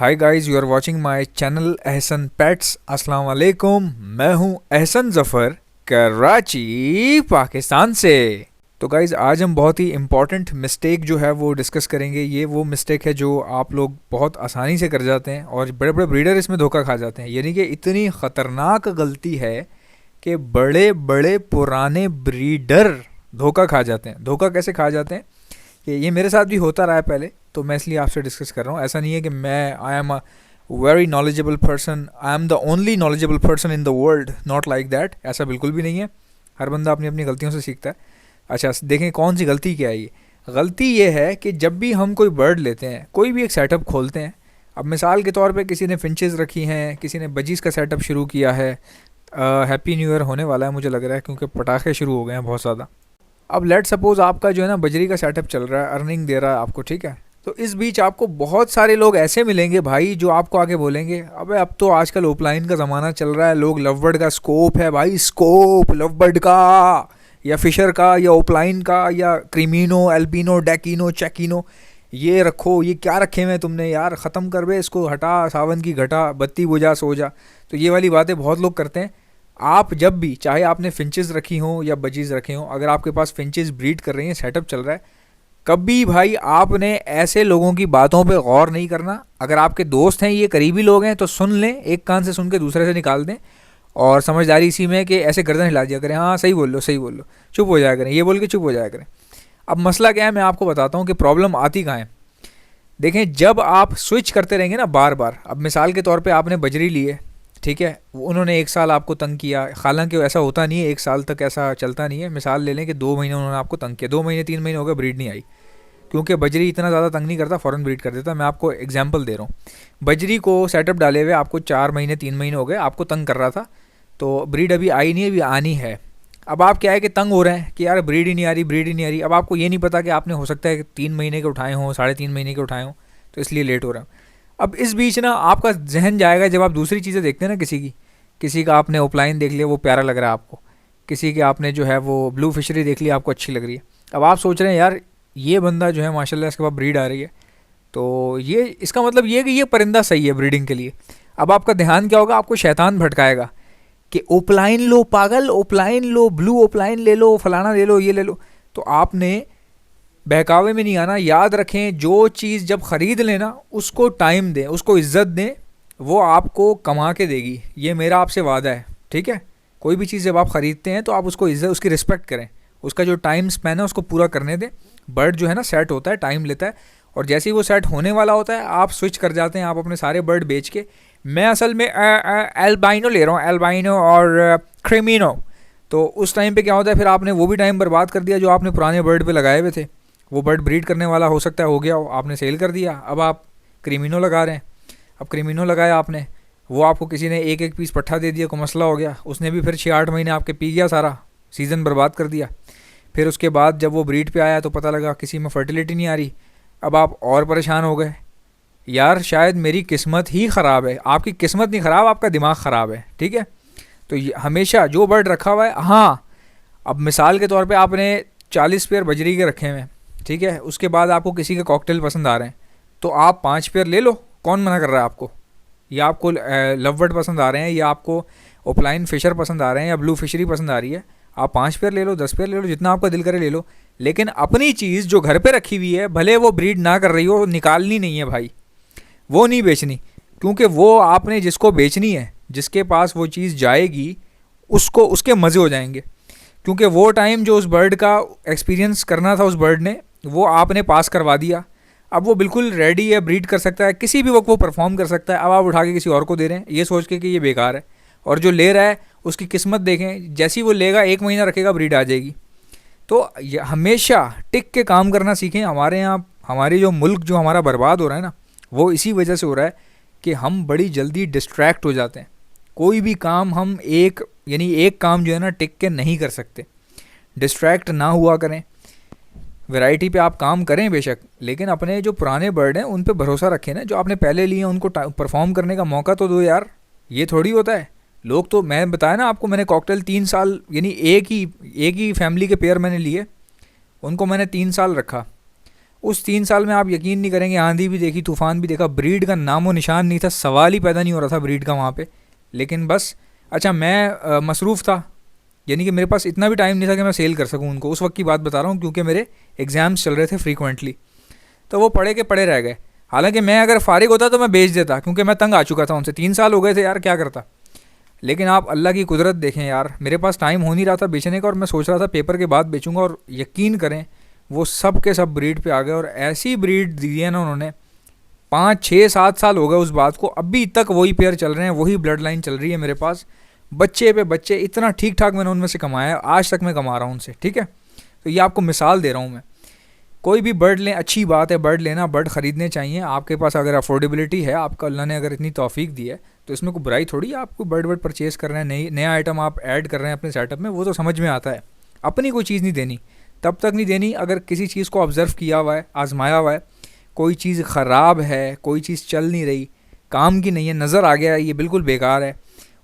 Hi guys, you are watching my channel Ehsan pets. अस्सलाम वालेकुम। मैं हूं एहसन ज़फ़र, कराची, पाकिस्तान से। तो गाइस, आज हम बहुत ही इम्पॉर्टेंट मिस्टेक जो है वो डिस्कस करेंगे। ये वो मिस्टेक है जो आप लोग बहुत आसानी से कर जाते हैं और बड़े बड़े ब्रीडर इसमें धोखा खा जाते हैं। यानी कि इतनी ख़तरनाक गलती है कि बड़े बड़े पुराने ब्रीडर धोखा खा जाते हैं। धोखा कैसे खा जाते हैं कि ये मेरे साथ भी होता रहा है पहले, तो मैं इसलिए आपसे डिस्कस कर रहा हूँ। ऐसा नहीं है कि मैं I am a very knowledgeable person, I am the only knowledgeable person in the world, not like that. ऐसा बिल्कुल भी नहीं है। हर बंदा अपनी अपनी गलतियों से सीखता है। अच्छा, देखें कौन सी गलती क्या है ये। गलती ये है कि जब भी हम कोई बर्ड लेते हैं, कोई भी एक सेटअप खोलते हैं, अब मिसाल के तौर पे किसी ने फिंचेस रखी हैं, किसी ने बजीज़ का सेटअप शुरू किया है। हैप्पी न्यू ईयर होने वाला है मुझे लग रहा है, क्योंकि पटाखे शुरू हो गए हैं बहुत ज़्यादा। अब लेट सपोज़ आपका जो है ना बजरी का सेटअप चल रहा है, अर्निंग दे रहा है आपको, ठीक है। तो इस बीच आपको बहुत सारे लोग ऐसे मिलेंगे भाई जो आपको आके बोलेंगे, अबे अब तो आजकल ओपलाइन का ज़माना चल रहा है, लोग लव बर्ड का स्कोप है भाई, स्कोप लव बर्ड का या फिशर का या ओपलाइन का या क्रीमिनो, एल्बिनो, डेकिनो, चेकिनो, ये रखो। ये क्या रखे हुए तुमने यार, ख़त्म कर बे इसको, हटा, सावन की घटा, बत्ती बुझा, सो जा। तो ये वाली बातें बहुत लोग करते हैं। आप जब भी, चाहे आपने फिंचेस रखी हों या बजीज रखे हों, अगर आपके पास फिंचेस ब्रीड कर रही हैं, सेटअप चल रहा है, कभी भाई आपने ऐसे लोगों की बातों पे गौर नहीं करना। अगर आपके दोस्त हैं, ये करीबी लोग हैं, तो सुन लें, एक कान से सुन के दूसरे से निकाल दें। और समझदारी इसी में कि ऐसे गर्दन हिला दिया करें, हाँ सही बोल लो, सही बोल लो, चुप हो जाया करें, ये बोल के चुप हो जाया करें। अब मसला क्या है, मैं आपको बताता हूँ कि प्रॉब्लम आती कहाँ है। देखें, जब आप स्विच करते रहेंगे ना बार बार, अब मिसाल के तौर पे आपने बजरी ली है, ठीक है, उन्होंने एक साल आपको तंग किया। हालांकि ऐसा होता नहीं है, एक साल तक ऐसा चलता नहीं है। मिसाल ले लें कि 2 महीने उन्होंने आपको तंग किया, 2 महीने 3 महीने हो गए, ब्रीड नहीं आई, क्योंकि बजरी इतना ज़्यादा तंग नहीं करता, फ़ौरन ब्रीड कर देता। मैं आपको एग्जांपल दे रहा हूँ। बजरी को सेटअप डाले हुए आपको 4 महीने 3 महीने हो गए, आपको तंग कर रहा था, तो ब्रीड अभी आई नहीं है, अभी आनी है। अब आप क्या है कि तंग हो रहे हैं कि यार ब्रीड ही नहीं आ रही, ब्रीड ही नहीं आ रही। अब आपको ये नहीं पता कि आपने हो सकता है 3 महीने के उठाए हों, 3.5 महीने के उठाए हों, तो इसलिए लेट हो रहा है। अब इस बीच ना आपका जहन जाएगा, जब आप दूसरी चीज़ें देखते हैं ना, किसी का आपने ओपलाइन देख लिया, वो प्यारा लग रहा है आपको, किसी के आपने जो है वो ब्लू फिशरी देख लिया, आपको अच्छी लग रही है। अब आप सोच रहे हैं यार ये बंदा जो है माशाल्लाह इसके पास ब्रीड आ रही है, तो ये इसका मतलब ये है कि ये परिंदा सही है ब्रीडिंग के लिए। अब आपका ध्यान क्या होगा, आपको शैतान भटकाएगा कि ओपलाइन लो पागल, ओपलाइन लो, ब्लू ओपलाइन ले लो, फलाना ले लो, ये ले लो। तो आपने बहकावे में नहीं आना। याद रखें, जो चीज़ जब ख़रीद लेना उसको टाइम दें, उसको इज़्ज़त दें, वो आपको कमा के देगी। ये मेरा आपसे वादा है, ठीक है। कोई भी चीज़ जब आप ख़रीदते हैं तो आप उसको इज़्ज़त, उसकी रिस्पेक्ट करें, उसका जो टाइम स्पैन है उसको पूरा करने दें। बर्ड जो है ना सेट होता है, टाइम लेता है, और जैसे ही वो सेट होने वाला होता है आप स्विच कर जाते हैं, आप अपने सारे बर्ड बेच के। मैं असल में एल्बाइनो ले रहा हूँ, एल्बाइनो और क्रीमिनो। तो उस टाइम पे क्या होता है, फिर आपने वो भी टाइम बर्बाद कर दिया जो आपने पुराने बर्ड पे लगाए हुए थे। वो बर्ड ब्रीड करने वाला हो सकता है हो गया हो, आपने सेल कर दिया, अब आप क्रीमिनो लगा रहे हैं। अब क्रीमिनो लगाया आपने, वो आपको किसी ने एक एक पीस पट्ठा दे दिया, को मसला हो गया, उसने भी फिर 6-8 महीने आपके पी गया, सारा सीज़न बर्बाद कर दिया। फिर उसके बाद जब वो ब्रीड पे आया तो पता लगा किसी में फर्टिलिटी नहीं आ रही। अब आप और परेशान हो गए, यार शायद मेरी किस्मत ही ख़राब है। आपकी किस्मत नहीं ख़राब, आपका दिमाग ख़राब है, ठीक है। तो हमेशा जो बर्ड रखा हुआ है, हाँ, अब मिसाल के तौर पे आपने 40 पेयर बजरी के रखे हुए हैं, ठीक है, उसके बाद आपको किसी के कॉकटेल पसंद आ रहे हैं, तो आप 5 पेयर ले लो, कौन मना कर रहा है आपको। या आपको लव बर्ड पसंद आ रहे हैं, या आपको ओपलाइन फिशर पसंद आ रहे हैं, या ब्लू फिशरी पसंद आ रही है, आप 5 पेयर ले लो, 10 पेयर ले लो, जितना आपका दिल करे ले लो। लेकिन अपनी चीज़ जो घर पे रखी हुई है, भले वो ब्रीड ना कर रही हो, निकालनी नहीं है भाई, वो नहीं बेचनी। क्योंकि वो आपने जिसको बेचनी है, जिसके पास वो चीज़ जाएगी, उसको उसके मज़े हो जाएंगे। क्योंकि वो टाइम जो उस बर्ड का एक्सपीरियंस करना था उस बर्ड ने, वो आपने पास करवा दिया। अब वो बिल्कुल रेडी है, ब्रीड कर सकता है, किसी भी वक्त वो परफॉर्म कर सकता है। अब आप उठा के किसी और को दे रहे हैं ये सोच के कि ये बेकार है, और जो ले रहा है उसकी किस्मत देखें, जैसी वो लेगा 1 महीना रखेगा, ब्रीड आ जाएगी। तो हमेशा टिक के काम करना सीखें। हमारे यहाँ हमारी जो मुल्क जो हमारा बर्बाद हो रहा है ना, वो इसी वजह से हो रहा है कि हम बड़ी जल्दी डिस्ट्रैक्ट हो जाते हैं। कोई भी काम हम एक काम जो है ना टिक के नहीं कर सकते। डिस्ट्रैक्ट ना हुआ करें, वैरायटी पे आप काम करें बेशक, लेकिन अपने जो पुराने बर्ड हैं उन पे भरोसा रखें ना। जो आपने पहले लिए हैं उनको परफॉर्म करने का मौका तो दो यार। ये थोड़ी होता है, लोग तो, मैं बताया ना आपको, मैंने कॉकटेल 3 साल, यानी एक ही फैमिली के पेयर मैंने लिए, उनको मैंने 3 साल रखा। उस 3 साल में आप यकीन नहीं करेंगे, आंधी भी देखी, तूफान भी देखा, ब्रीड का नामो निशान नहीं था, सवाल ही पैदा नहीं हो रहा था ब्रीड का वहाँ पे। लेकिन बस अच्छा मैं मसरूफ़ था, यानी कि मेरे पास इतना भी टाइम नहीं था कि मैं सेल कर सकूँ उनको। उस वक्त की बात बता रहा हूँ क्योंकि मेरे एग्ज़ाम्स चल रहे थे फ्रीक्वेंटली, तो वो पढ़े के पढ़े रह गए। हालांकि मैं अगर फ़ारिग होता तो मैं बेच देता, क्योंकि मैं तंग आ चुका था उनसे, 3 साल हो गए थे यार, क्या करता। लेकिन आप अल्लाह की कुदरत देखें यार, मेरे पास टाइम हो नहीं रहा था बेचने का, और मैं सोच रहा था पेपर के बाद बेचूंगा, और यकीन करें वो सब के सब ब्रीड पे आ गए, और ऐसी ब्रीड दी है ना उन्होंने। 5 6 7 साल हो गए उस बात को, अभी तक वही पेयर चल रहे हैं, वही ब्लड लाइन चल रही है मेरे पास, बच्चे पे बच्चे, इतना ठीक ठाक मैंने उनमें से कमाया है, आज तक मैं कमा रहा हूँ उनसे, ठीक है। तो ये आपको मिसाल दे रहा हूँ मैं। कोई भी बर्ड लें, अच्छी बात है बर्ड लेना, बर्ड ख़रीदने चाहिए आपके पास, अगर अफोर्डेबिलिटी है, आपका अल्लाह ने अगर इतनी तौफीक दी है तो इसमें कोई बुराई थोड़ी है। आपको बर्ड वर्ड परचेज़ कर रहे हैं, नई नया आइटम आप ऐड कर रहे हैं अपने सेटअप में, वो तो समझ में आता है। अपनी कोई चीज़ नहीं देनी, तब तक नहीं देनी अगर किसी चीज़ को ऑब्ज़र्व किया हुआ है, आजमाया हुआ है, कोई चीज़ ख़राब है, कोई चीज़ चल नहीं रही, काम की नहीं है, नज़र आ गया ये बिल्कुल बेकार है,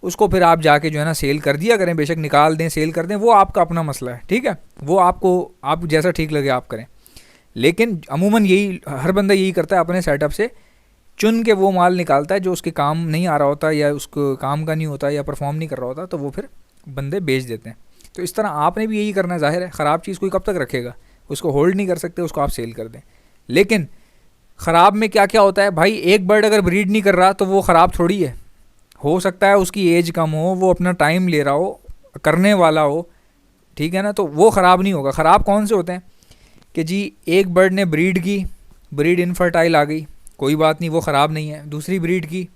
उसको फिर आप जाके जो है ना सेल कर दिया करें, बेशक निकाल दें, सेल कर दें, वो आपका अपना मसला है, ठीक है। वो आपको, आप जैसा ठीक लगे आप करें। लेकिन अमूमन यही हर बंदा यही करता है, अपने सेटअप से चुन के वो माल निकालता है जो उसके काम नहीं आ रहा होता, या उसको काम का नहीं होता, या परफॉर्म नहीं कर रहा होता, तो वो फिर बंदे बेच देते हैं। तो इस तरह आपने भी यही करना है, ज़ाहिर है ख़राब चीज़ कोई कब तक रखेगा, उसको होल्ड नहीं कर सकते, उसको आप सेल कर दें। लेकिन ख़राब में क्या क्या होता है भाई, एक बर्ड अगर ब्रीड नहीं कर रहा तो वो ख़राब थोड़ी है। हो सकता है उसकी एज कम हो, वो अपना टाइम ले रहा हो, करने वाला हो, ठीक है ना, तो वो ख़राब नहीं होगा। ख़राब कौन से होते हैं कि जी एक बर्ड ने ब्रीड की, ब्रीड इनफर्टाइल आ गई, कोई बात नहीं, वो ख़राब नहीं है। दूसरी ब्रीड की,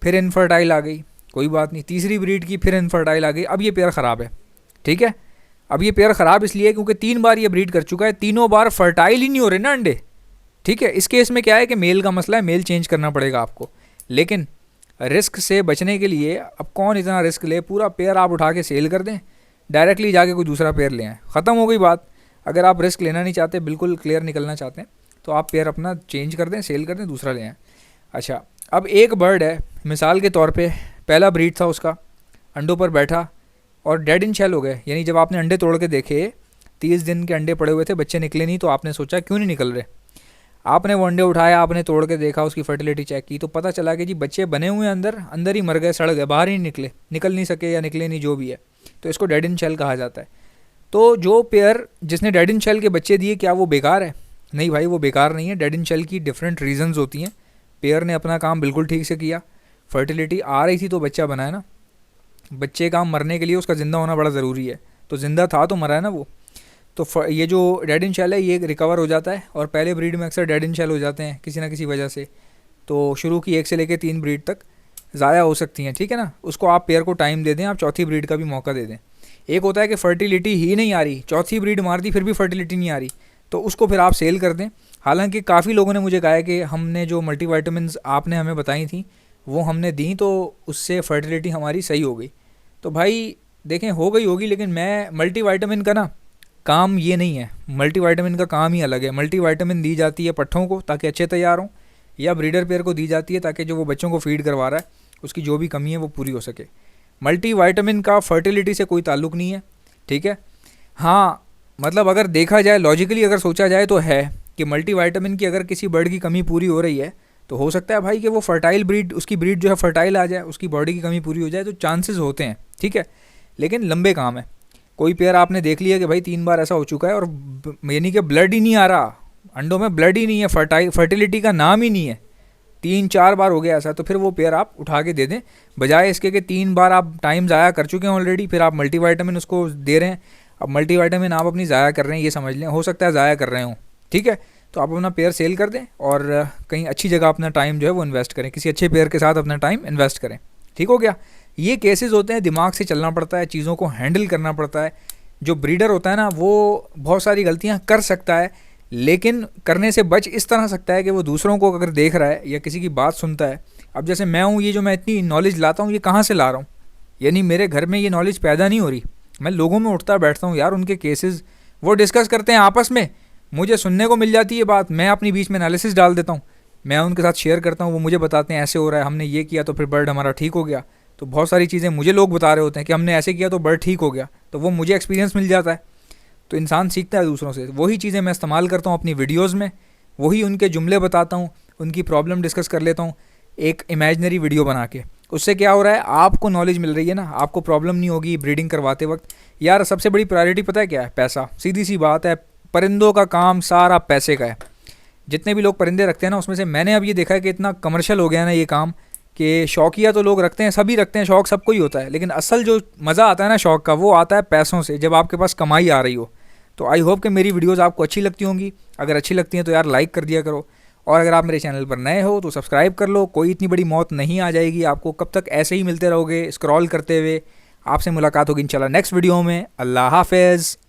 फिर इनफर्टाइल आ गई, कोई बात नहीं। तीसरी ब्रीड की, फिर इनफर्टाइल आ गई, अब ये पेयर ख़राब है, ठीक है। अब ये पेयर ख़राब इसलिए क्योंकि 3 बार ये ब्रीड कर चुका है, तीनों बार फर्टाइल ही नहीं हो रहे ना अंडे, ठीक है। इस केस में क्या है कि मेल का मसला है, मेल चेंज करना पड़ेगा आपको। लेकिन रिस्क से बचने के लिए अब कौन इतना रिस्क ले, पूरा पेयर आप उठा के सेल कर दें, डायरेक्टली जाके कोई दूसरा पेयर ले आएँ, ख़त्म हो गई बात। अगर आप रिस्क लेना नहीं चाहते, बिल्कुल क्लियर निकलना चाहते हैं, तो आप पेयर अपना चेंज कर दें, सेल कर दें, दूसरा ले आएँ। अच्छा, अब एक बर्ड है, मिसाल के तौर पे पहला ब्रीड था उसका, अंडों पर बैठा और डेड इन शेल हो गए, यानी जब आपने अंडे तोड़ के देखे 30 दिन के अंडे पड़े हुए थे, बच्चे निकले नहीं, तो आपने सोचा क्यों नहीं निकल रहे। आपने वो अंडे उठाया, आपने तोड़ के देखा, उसकी फर्टिलिटी चेक की, तो पता चला कि जी बच्चे बने हुए हैं अंदर, अंदर ही मर गए, सड़ गए, बाहर ही निकले, निकल नहीं सके या निकले नहीं, जो भी है, तो इसको डेड इन शेल कहा जाता है। तो जो पेयर जिसने डेड इन शेल के बच्चे दिए, क्या वो बेकार है? नहीं भाई, वो बेकार नहीं है। डेड इन शेल की डिफरेंट रीजंस होती हैं। पेयर ने अपना काम बिल्कुल ठीक से किया, फर्टिलिटी आ रही थी तो बच्चा बना है ना। बच्चे का मरने के लिए उसका ज़िंदा होना बड़ा ज़रूरी है, तो ज़िंदा था तो मरा है ना वो। तो ये जो डेड इन शेल है ये रिकवर हो जाता है, और पहले ब्रीड में अक्सर डेड इन शेल हो जाते हैं किसी ना किसी वजह से, तो शुरू की 1 से लेकर 3 ब्रीड तक ज़ाया हो सकती हैं, ठीक है ना। उसको आप पेयर को टाइम दे दें, आप चौथी ब्रीड का भी मौका दे दें। एक होता है कि फर्टिलिटी ही नहीं आ रही, चौथी ब्रीड मार दी फिर भी फर्टिलिटी नहीं आ रही, तो उसको फिर आप सेल कर दें। हालांकि काफ़ी लोगों ने मुझे कहा है कि हमने जो मल्टीवाइटामिन्स आपने हमें बताई थी वो हमने दी, तो उससे फर्टिलिटी हमारी सही हो गई। तो भाई देखें, हो गई होगी, लेकिन मैं मल्टीवाइटामिन का ना काम ये नहीं है, मल्टीवाइटामिन का काम ही अलग है। मल्टीवाइटामिन दी जाती है पट्ठों को ताकि अच्छे तैयार हों, या ब्रीडर पेयर को दी जाती है ताकि जो वो बच्चों को फीड करवा रहा है उसकी जो भी कमी है वो पूरी हो सके। मल्टीवाइटामिन का फर्टिलिटी से कोई ताल्लुक़ नहीं है, ठीक है। हाँ, मतलब अगर देखा जाए लॉजिकली, अगर सोचा जाए तो है कि मल्टीवाइटामिन की अगर किसी बर्ड की कमी पूरी हो रही है तो हो सकता है भाई कि वो फर्टाइल ब्रीड, उसकी ब्रीड जो है फर्टाइल आ जाए, उसकी बॉडी की कमी पूरी हो जाए, तो चांसेस होते हैं, ठीक है। लेकिन लंबे काम है। कोई पेयर आपने देख लिया कि भाई 3 बार ऐसा हो चुका है और यानी कि ब्लड ही नहीं आ रहा, अंडों में ब्लड ही नहीं है, फर्टिलिटी का नाम ही नहीं है, 3 4 बार हो गया ऐसा, तो फिर वो पेयर आप उठा के दे दें, बजाय इसके कि 3 बार आप टाइम ज़ाया कर चुके हैं ऑलरेडी, फिर आप मल्टीवाइटामिन उसको दे रहे हैं। अब मल्टीवाइटामिन आप अपनी ज़ाया कर रहे हैं, ये समझ लें, हो सकता है ज़ाया कर रहे हों, ठीक है। तो आप अपना पेयर सेल कर दें और कहीं अच्छी जगह अपना टाइम जो है वो इन्वेस्ट करें, किसी अच्छे पेयर के साथ अपना टाइम इन्वेस्ट करें, ठीक हो गया। ये केसेस होते हैं, दिमाग से चलना पड़ता है, चीज़ों को हैंडल करना पड़ता है। जो ब्रीडर होता है ना वो बहुत सारी गलतियाँ कर सकता है, लेकिन करने से बच इस तरह सकता है कि वो दूसरों को अगर देख रहा है या किसी की बात सुनता है। अब जैसे मैं हूँ, ये जो मैं इतनी नॉलेज लाता हूँ ये कहाँ से ला रहा हूँ, यानी मेरे घर में ये नॉलेज पैदा नहीं हो रही, मैं लोगों में उठता बैठता हूँ यार, उनके केसेस वो डिस्कस करते हैं आपस में, मुझे सुनने को मिल जाती है बात, मैं अपनी बीच में एनालिसिस डाल देता हूँ, मैं उनके साथ शेयर करता हूँ, वो मुझे बताते हैं ऐसे हो रहा है, हमने ये किया तो फिर बर्ड हमारा ठीक हो गया। तो बहुत सारी चीज़ें मुझे लोग बता रहे होते हैं कि हमने ऐसे किया तो बर्ड ठीक हो गया, तो वो मुझे एक्सपीरियंस मिल जाता है। तो इंसान सीखता है दूसरों से, वही चीज़ें मैं इस्तेमाल करता हूँ अपनी वीडियोज़ में वही उनके जुमले बताता हूँ, उनकी प्रॉब्लम डिस्कस कर लेता हूँ एक इमेजिनरी वीडियो बना के। उससे क्या हो रहा है, आपको नॉलेज मिल रही है ना, आपको प्रॉब्लम नहीं होगी ब्रीडिंग करवाते वक्त। यार सबसे बड़ी प्रायोरिटी पता है क्या है? पैसा। सीधी सी बात है, परिंदों का काम सारा पैसे का है। जितने भी लोग परिंदे रखते हैं ना, उसमें से मैंने अब ये देखा है कि इतना कमर्शियल हो गया है ना ये काम, कि शौकिया तो लोग रखते हैं, सभी रखते हैं, शौक सबको ही होता है, लेकिन असल जो मज़ा आता है ना शौक का, वो आता है पैसों से, जब आपके पास कमाई आ रही हो। तो आई होप कि मेरी वीडियोस आपको अच्छी लगती होंगी। अगर अच्छी लगती हैं तो यार लाइक कर दिया करो, और अगर आप मेरे चैनल पर नए हो तो सब्सक्राइब कर लो। कोई इतनी बड़ी मौत नहीं आ जाएगी आपको, कब तक ऐसे ही मिलते रहोगे स्क्रॉल करते हुए। आपसे मुलाकात होगी इंशाल्लाह नेक्स्ट वीडियो में। अल्लाह हाफिज़।